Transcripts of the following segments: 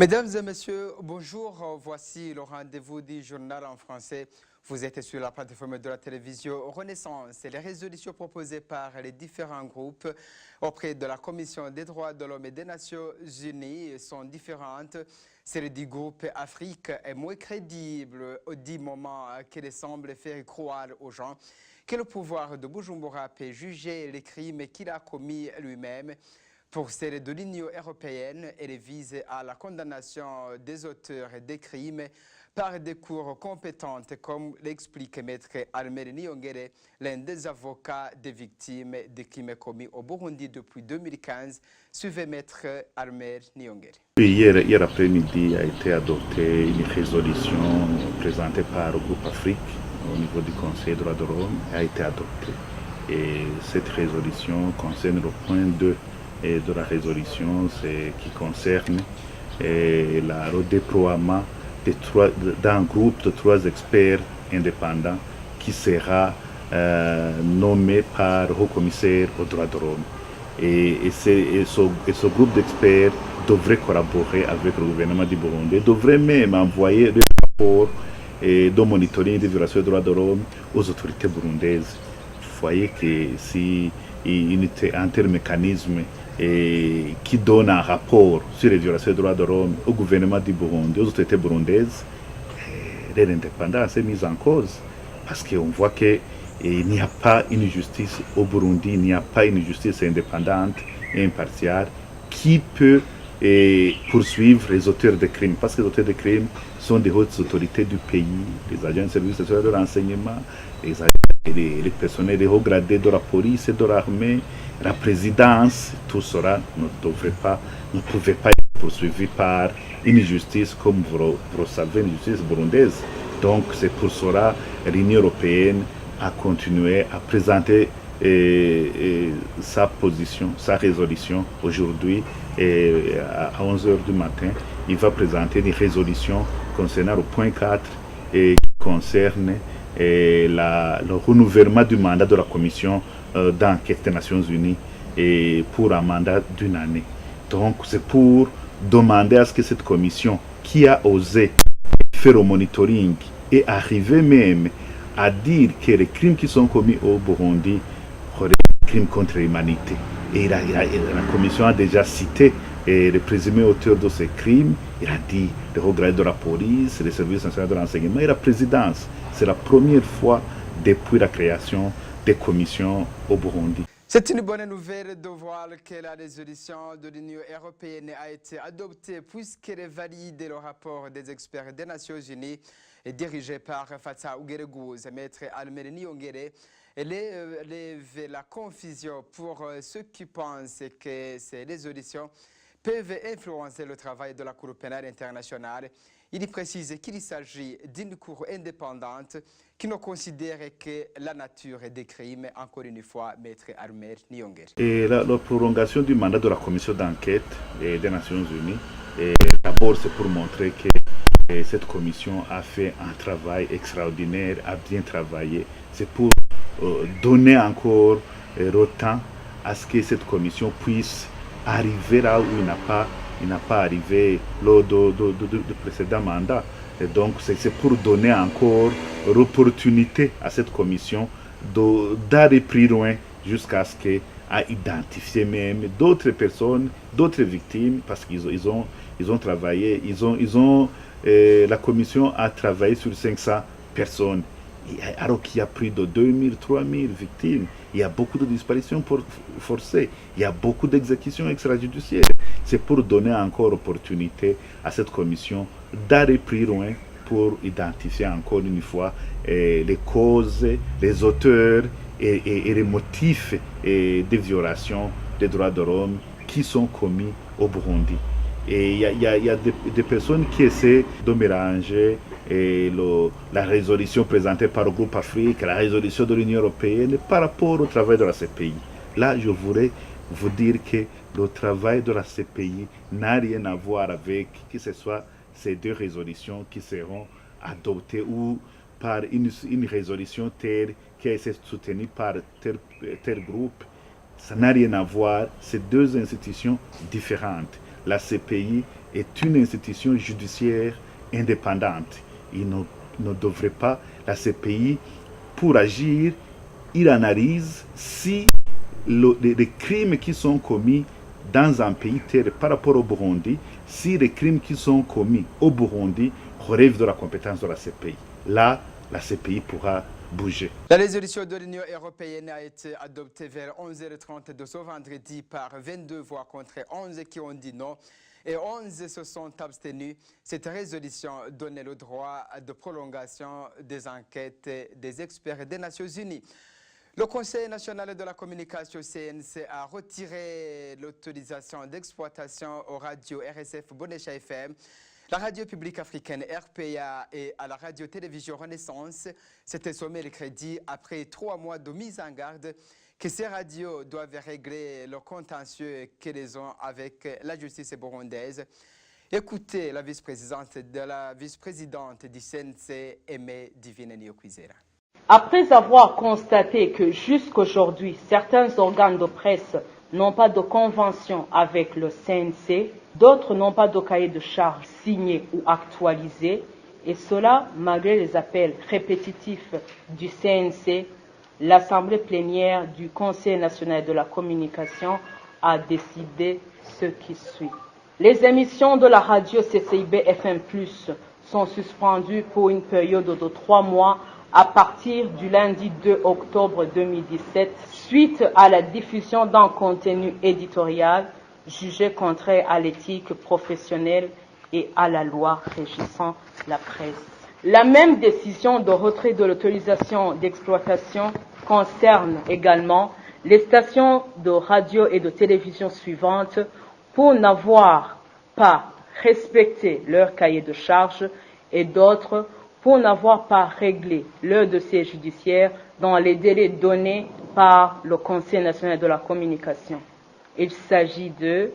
Mesdames et messieurs, bonjour. Voici le rendez-vous du journal en français. Vous êtes sur la plateforme de la télévision Renaissance. Les résolutions proposées par les différents groupes auprès de la Commission des droits de l'homme et des Nations Unies sont différentes. Celle du groupe Afrique est moins crédible du moment qu'elle semble faire croire aux gens que le pouvoir de Bujumbura peut juger les crimes qu'il a commis lui-même. Pour celle de l'Union européenne, elle vise à la condamnation des auteurs des crimes par des cours compétentes, comme l'explique Maître Armel Niongere, l'un des avocats des victimes des crimes commis au Burundi depuis 2015. Suivez Maître Armel Niongere. Hier après-midi a été adoptée une résolution présentée par le groupe Afrique au niveau du Conseil des droits de l'homme et a été adoptée. Et cette résolution concerne le point 2 de la résolution, qui concerne le déploiement d'un groupe de 3 experts indépendants qui sera nommé par le haut-commissaire aux droits de l'homme. Et ce groupe d'experts devrait collaborer avec le gouvernement du Burundi, devrait même envoyer des rapports de monitoring des violations des droits de l'homme aux autorités burundaises. Vous voyez que si un tel mécanisme qui donne un rapport sur les violations des droits de l'homme au gouvernement du Burundi, aux autorités burundaises, leur indépendance est mise en cause. Parce qu'on voit qu'il n'y a pas une justice au Burundi, il n'y a pas une justice indépendante et impartiale qui peut poursuivre les auteurs de crimes. Parce que les auteurs de crimes sont des hautes autorités du pays, les agents de services de renseignement, les personnels de haut gradés de la police et de l'armée, la présidence, tout cela ne pouvait pas être poursuivi par une justice comme vous savez, une justice burundaise. Donc c'est pour cela que l'Union européenne a continué à présenter sa position, sa résolution aujourd'hui à 11h du matin. Il va présenter une résolution concernant le point 4 qui concerne le renouvellement du mandat de la commission d'enquête des Nations Unies pour un mandat d'1 année. Donc c'est pour demander à ce que cette commission qui a osé faire le monitoring et arriver même à dire que les crimes qui sont commis au Burundi sont des crimes contre l'humanité. Et la commission a déjà cité le présumé auteur de ces crimes. Il a dit le regret de la police, les services nationaux de renseignement et la présidence. C'est la première fois depuis la création des commissions au Burundi. C'est une bonne nouvelle de voir que la résolution de l'Union européenne a été adoptée puisqu'elle valide le rapport des experts des Nations Unies dirigé par Fatou Ugeregouze. Maître Armel Niongere lève la confusion pour ceux qui pensent que ces résolutions peuvent influencer le travail de la Cour pénale internationale. Il précise qu'il s'agit d'une cour indépendante qui ne considère que la nature des crimes, encore une fois, Maître Armel Niongere. Et la prolongation du mandat de la commission d'enquête des Nations Unies, d'abord c'est pour montrer que cette commission a fait un travail extraordinaire, a bien travaillé. C'est pour donner encore le temps à ce que cette commission puisse arriver là où il n'a pas arrivé lors du précédent mandat. Et donc c'est pour donner encore l'opportunité à cette commission d'aller plus loin jusqu'à ce qu'elle a identifié même d'autres personnes, d'autres victimes, parce qu'ils ont travaillé, la commission a travaillé sur 500 personnes. Alors qu'il y a plus de 2000, 3000 victimes, il y a beaucoup de disparitions forcées, il y a beaucoup d'exécutions extrajudiciaires. C'est pour donner encore l'opportunité à cette commission d'aller plus loin pour identifier encore une fois les causes, les auteurs et les motifs des violations des droits de l'homme qui sont commis au Burundi. Et il y a des personnes qui essaient de mélanger la résolution présentée par le groupe Afrique, la résolution de l'Union européenne par rapport au travail de la CPI. Là, je voudrais vous dire que le travail de la CPI n'a rien à voir avec que ce soit ces 2 résolutions qui seront adoptées ou par une résolution telle qui a été soutenue par tel groupe. Ça n'a rien à voir, c'est 2 institutions différentes. la CPI est une institution judiciaire indépendante. Il ne devrait pas, la CPI, pour agir, il analyse si les crimes qui sont commis dans un pays tel par rapport au Burundi, si les crimes qui sont commis au Burundi relèvent de la compétence de la CPI. Là, la CPI pourra bouger. La résolution de l'Union européenne a été adoptée vers 11h30 de ce vendredi par 22 voix contre 11 qui ont dit non et 11 se sont abstenus. Cette résolution donnait le droit de prolongation des enquêtes des experts des Nations Unies. Le Conseil national de la communication CNC a retiré l'autorisation d'exploitation aux radios RSF Bonesha FM, la radio publique africaine RPA et à la radio-télévision Renaissance. C'était ce mercredi après 3 mois de mise en garde que ces radios doivent régler le contentieux qu'elles ont avec la justice burundaise. Écoutez la vice-présidente du CNC, Aimée Divine Niokwizera. Après avoir constaté que jusqu'aujourd'hui, certains organes de presse n'ont pas de convention avec le CNC, d'autres n'ont pas de cahier de charges signé ou actualisé, et cela malgré les appels répétitifs du CNC, l'Assemblée plénière du Conseil national de la communication a décidé ce qui suit. Les émissions de la radio CCIB FM+, sont suspendues pour une période de 3 mois à partir du lundi 2 octobre 2017, suite à la diffusion d'un contenu éditorial jugé contraire à l'éthique professionnelle et à la loi régissant la presse. La même décision de retrait de l'autorisation d'exploitation concerne également les stations de radio et de télévision suivantes pour n'avoir pas respecté leur cahier de charges et d'autres pour n'avoir pas réglé leur dossier judiciaire dans les délais donnés par le Conseil national de la communication. Il s'agit de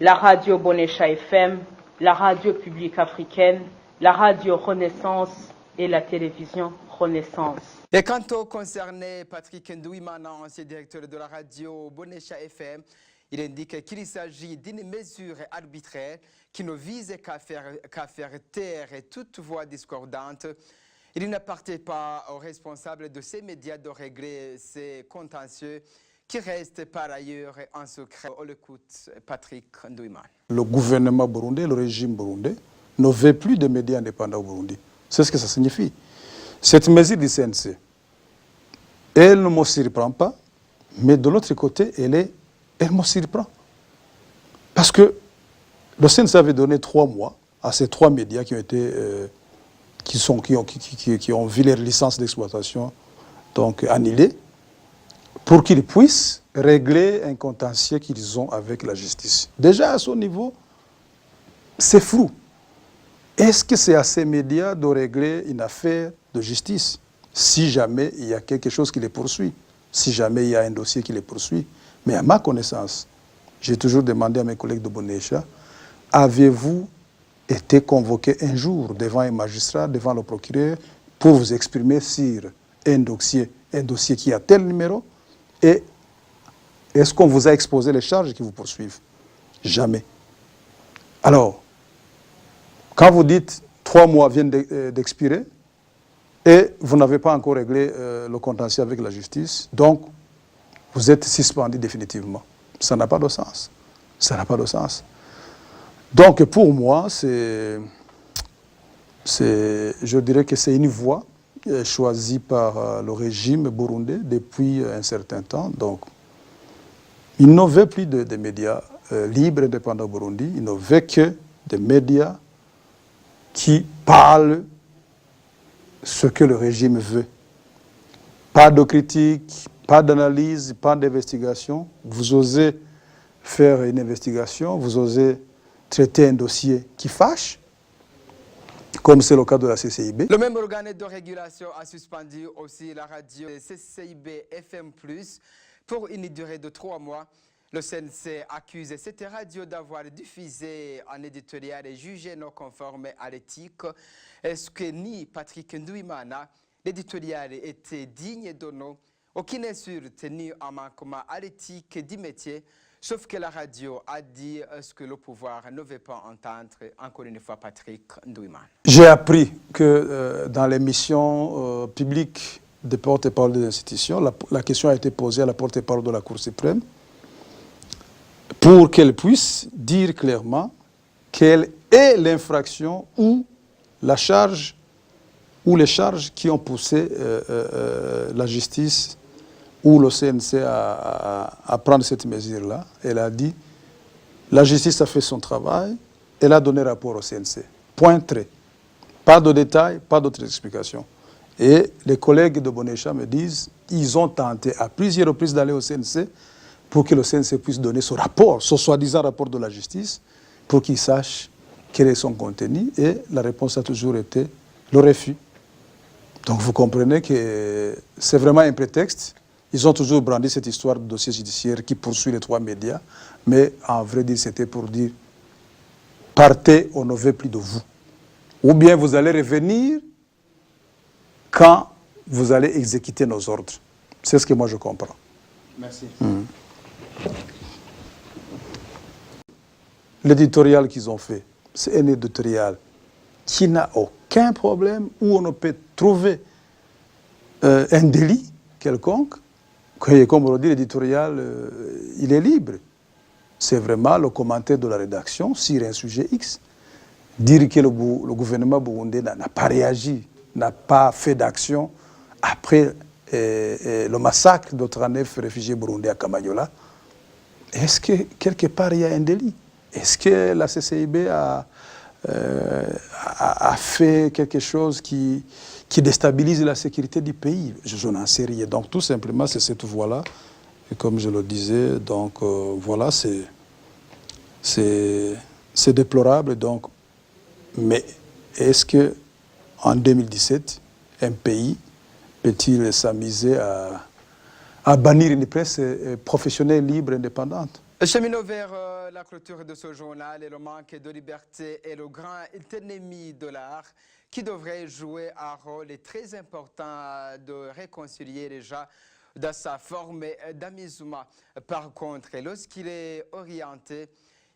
la radio Bonesha FM, la radio publique africaine, la radio Renaissance et la télévision Renaissance. Et quant au concerné, Patrick Ndouimana, ancien directeur de la radio Bonesha FM, il indique qu'il s'agit d'une mesure arbitraire qui ne vise qu'à faire taire toute voix discordante. Il n'appartient pas aux responsables de ces médias de régler ces contentieux qui restent par ailleurs en secret. On l'écoute, Patrick Ndouimana. Le gouvernement burundais, le régime burundais, ne veut plus de médias indépendants au Burundi. C'est ce que ça signifie. Cette mesure du CNC, elle ne me surprend pas, mais de l'autre côté, elle me surprend. Parce que le CNC avait donné 3 mois à ces 3 médias qui ont vu leur licence d'exploitation donc annulée, pour qu'ils puissent régler un contentieux qu'ils ont avec la justice. Déjà à ce niveau, c'est flou. Est-ce que c'est à ces médias de régler une affaire de justice si jamais il y a quelque chose qui les poursuit, si jamais il y a un dossier qui les poursuit? Mais à ma connaissance, j'ai toujours demandé à mes collègues de Bonesha, avez-vous été convoqué un jour devant un magistrat, devant le procureur, pour vous exprimer sur un dossier qui a tel numéro, et est-ce qu'on vous a exposé les charges qui vous poursuivent? Jamais. Alors, quand vous dites 3 mois viennent d'expirer, et vous n'avez pas encore réglé le contentieux avec la justice, donc vous êtes suspendu définitivement. Ça n'a pas de sens. Ça n'a pas de sens. Donc pour moi, je dirais que c'est une voie choisie par le régime burundais depuis un certain temps. Donc, il ne veut plus de médias libres et indépendants au Burundi. Il ne veut que des médias qui parlent ce que le régime veut. Pas de critique, pas d'analyse, pas d'investigation. Vous osez faire une investigation, vous osez traiter un dossier qui fâche, comme c'est le cas de la CCIB. Le même organe de régulation a suspendu aussi la radio CCIB FM+, pour une durée de 3 mois. Le CNC accuse cette radio d'avoir diffusé un éditorial jugé non conforme à l'éthique. Est-ce que ni Patrick Ndouimana, l'éditorial était digne de nom? Aucune insulte ni un manquement à l'éthique du métier. Sauf que la radio a dit ce que le pouvoir ne veut pas entendre. Encore une fois, Patrick Ndouiman. J'ai appris que dans les missions publiques des porte-parole des institutions, la question a été posée à la porte-parole de la Cour suprême pour qu'elle puisse dire clairement quelle est l'infraction ou la charge ou les charges qui ont poussé la justice ou le CNC à prendre cette mesure-là. Elle a dit, la justice a fait son travail, elle a donné rapport au CNC. Point trait. Pas de détails, pas d'autres explications. Et les collègues de Bonécha me disent, ils ont tenté à plusieurs reprises d'aller au CNC pour que le CNC puisse donner ce rapport, ce soi-disant rapport de la justice, pour qu'ils sachent quel est son contenu. Et la réponse a toujours été le refus. Donc vous comprenez que c'est vraiment un prétexte. Ils ont toujours brandi cette histoire de dossier judiciaire qui poursuit les 3 médias. Mais en vrai dire, c'était pour dire, partez, on ne veut plus de vous. Ou bien vous allez revenir quand vous allez exécuter nos ordres. C'est ce que moi je comprends. Merci. L'éditorial qu'ils ont fait, c'est un éditorial qui n'a aucun problème, où on ne peut trouver un délit quelconque. Comme on le dit, l'éditorial, il est libre. C'est vraiment le commentaire de la rédaction sur un sujet X. Dire que le gouvernement burundais n'a pas réagi, n'a pas fait d'action après le massacre de 39 réfugiés burundais à Kamanyola, est-ce que quelque part il y a un délit? Est-ce que la CCIB a fait quelque chose qui déstabilise la sécurité du pays? Je n'en sais rien. Donc tout simplement, c'est cette voie-là. Et comme je le disais, donc voilà, c'est déplorable. Donc, mais est-ce que en 2017, un pays peut-il s'amuser à bannir une presse professionnelle, libre, indépendante? Cheminons vers la clôture de ce journal et le manque de liberté est le grand ennemi de l'art qui devrait jouer un rôle très important de réconcilier les gens dans sa forme d'amusement. Par contre, lorsqu'il est orienté,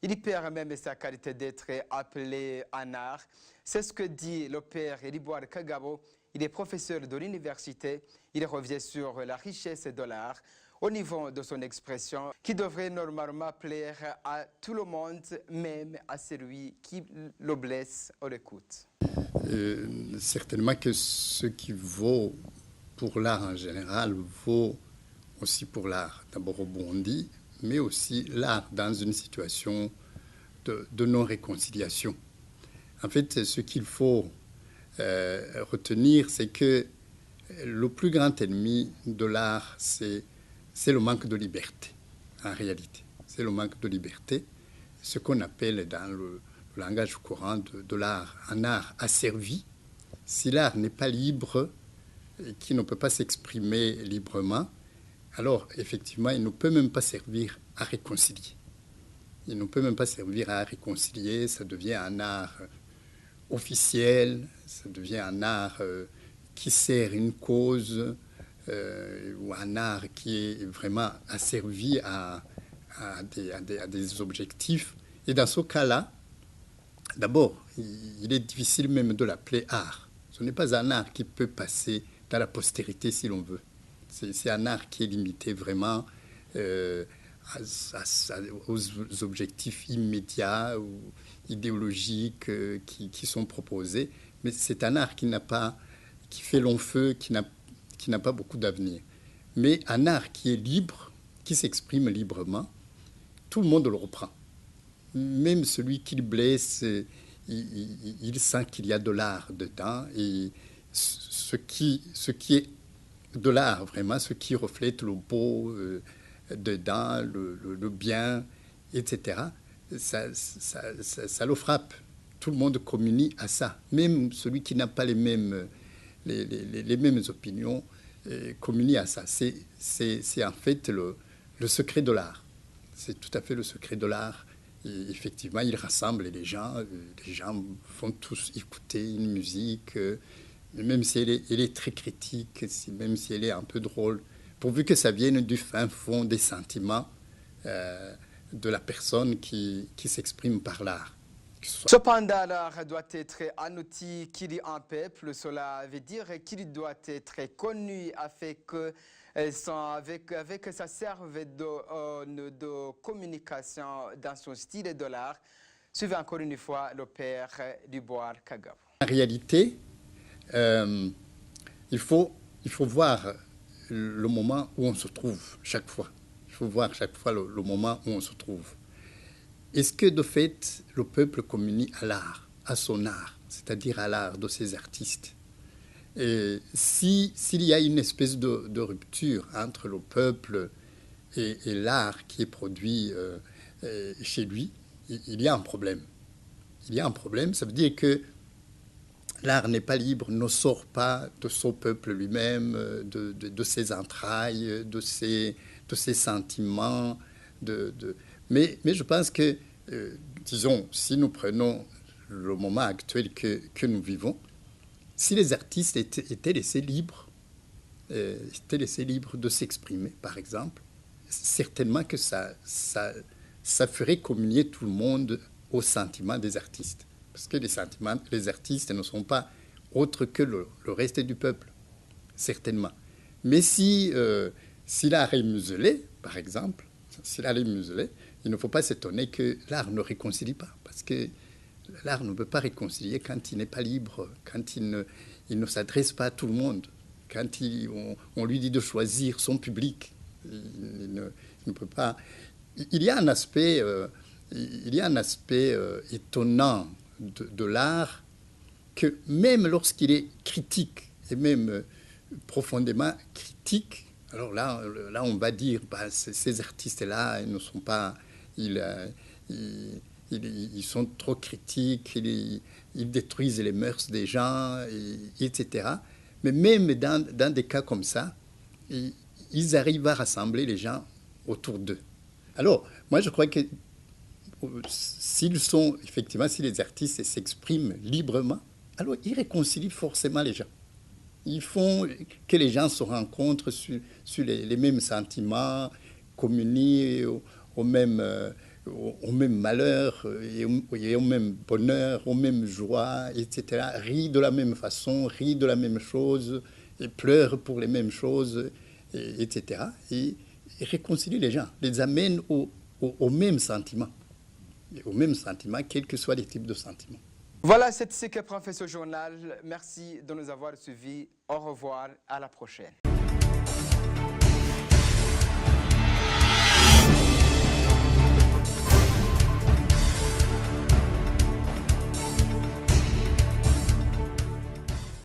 il perd même sa qualité d'être appelé en art. C'est ce que dit le père Eliboire Kagabo. Il est professeur de l'université. Il revient sur la richesse de l'art au niveau de son expression qui devrait normalement plaire à tout le monde, même à celui qui le blesse ou l'écoute. Certainement que ce qui vaut pour l'art en général vaut aussi pour l'art d'abord au Burundi, mais aussi l'art dans une situation de non-réconciliation. En fait, ce qu'il faut retenir, c'est que le plus grand ennemi de l'art, c'est le manque de liberté, en réalité. C'est le manque de liberté, ce qu'on appelle dans le langage courant de l'art, un art asservi. Si l'art n'est pas libre, qui ne peut pas s'exprimer librement, alors effectivement, il ne peut même pas servir à réconcilier. Il ne peut même pas servir à réconcilier, ça devient un art officiel, ça devient un art qui sert une cause, ou un art qui est vraiment asservi à des objectifs. Et dans ce cas-là, d'abord, il est difficile même de l'appeler art. Ce n'est pas un art qui peut passer dans la postérité si l'on veut. C'est un art qui est limité vraiment aux objectifs immédiats ou idéologiques qui sont proposés. Mais c'est un art qui fait long feu, qui n'a pas beaucoup d'avenir. Mais un art qui est libre, qui s'exprime librement, tout le monde le reprend. Même celui qui le blesse, il sent qu'il y a de l'art dedans. Et ce qui est de l'art, vraiment, ce qui reflète le beau dedans, le bien, etc., ça le frappe. Tout le monde communie à ça. Même celui qui n'a pas les mêmes opinions communie à ça. C'est en fait le secret de l'art. C'est tout à fait le secret de l'art. Et effectivement, il rassemble les gens. Les gens vont tous écouter une musique, même si elle est très critique, même si elle est un peu drôle, pourvu que ça vienne du fin fond des sentiments, de la personne qui s'exprime par l'art. Cependant, l'art doit être un outil qui lie un peuple. Cela veut dire qu'il doit être connu avec ça serve de communication dans son style de l'art. Suivez encore une fois le père Dubois Kagabo. En réalité, il faut voir le moment où on se trouve chaque fois. Il faut voir chaque fois le moment où on se trouve. Est-ce que de fait, le peuple communie à l'art, à son art, c'est-à-dire à l'art de ses artistes? Et s'il y a une espèce de rupture entre le peuple et l'art qui est produit chez lui, il y a un problème. Il y a un problème, ça veut dire que l'art n'est pas libre, ne sort pas de son peuple lui-même, de ses entrailles, de ses sentiments. Mais je pense que, disons, si nous prenons le moment actuel que nous vivons, si les artistes étaient laissés libres de s'exprimer, par exemple, certainement que ça ferait communier tout le monde aux sentiments des artistes. Parce que les artistes ne sont pas autres que le reste du peuple, certainement. Mais si l'art est muselé, par exemple, si l'art est muselé, il ne faut pas s'étonner que l'art ne réconcilie pas. Parce que l'art ne peut pas réconcilier quand il n'est pas libre, quand il ne s'adresse pas à tout le monde, quand on lui dit de choisir son public. Il ne peut pas. Il y a un aspect étonnant de l'art que même lorsqu'il est critique, et même profondément critique, alors là on va dire, ces artistes-là, ils ne sont pas... Ils sont trop critiques, ils détruisent les mœurs des gens, etc. Mais même dans des cas comme ça, ils arrivent à rassembler les gens autour d'eux. Alors, moi je crois que si les artistes s'expriment librement, alors ils réconcilient forcément les gens. Ils font que les gens se rencontrent sur les mêmes sentiments, communient au même malheur, et au même bonheur, aux mêmes joies, etc. Rient de la même façon, rient de la même chose, et pleurent pour les mêmes choses, etc. Et réconcilient les gens, les amènent au même sentiment. Au même sentiment, quels que soient les types de sentiments. Voilà, c'est ce que prend fait ce journal. Merci de nous avoir suivis. Au revoir, à la prochaine.